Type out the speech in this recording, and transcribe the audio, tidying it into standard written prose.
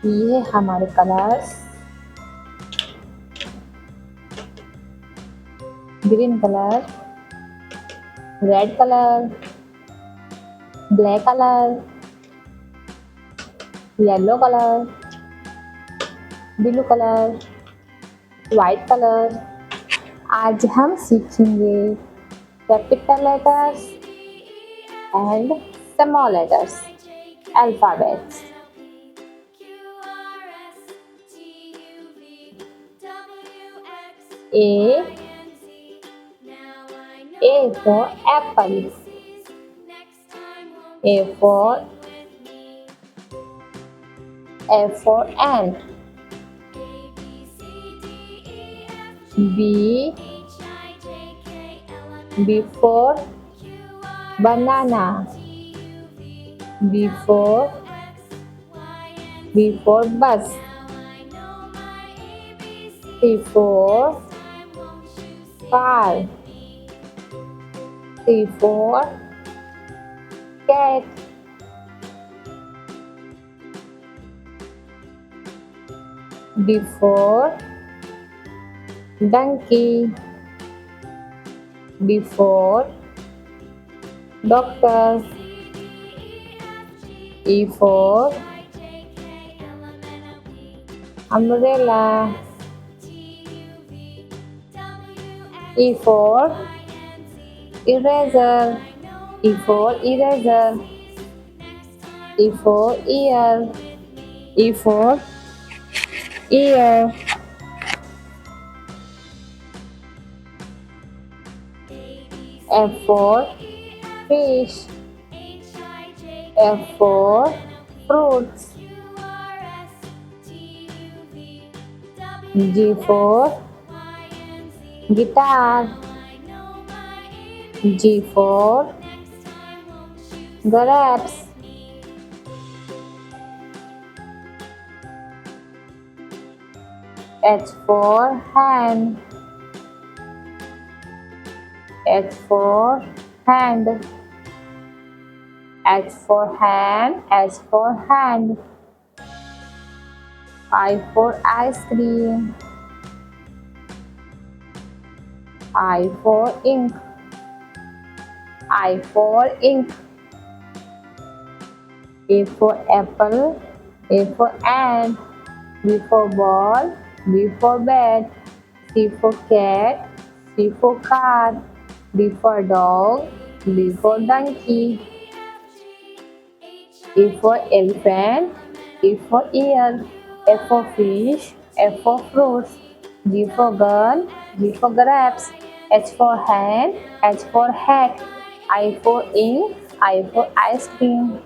ये हमारे colours, green colour, red colour, black colour, yellow colour, blue colour, white colour. आज हम सीखेंगे capital letters and small letters, alphabets. A for apple. A for ant. B for banana. B for bus. C for car. C for cat. D for donkey. D for doctor. E for umbrella. E for eraser. E for eraser. E for ear. E for ear. F for fish. F for fruits. G for guitar. G for grapes. H for hand. H for hand. H for hand. H for hand. I for ice cream. I for ink. I for ink. A for apple. A for ant. B for ball. B for bat. C for cat. C for car. D for dog. D for donkey. E for elephant. E for ear. F for fish. F for fruits. G for girl. G for grapes. H for hand. H for hat. I for ink. I for ice cream.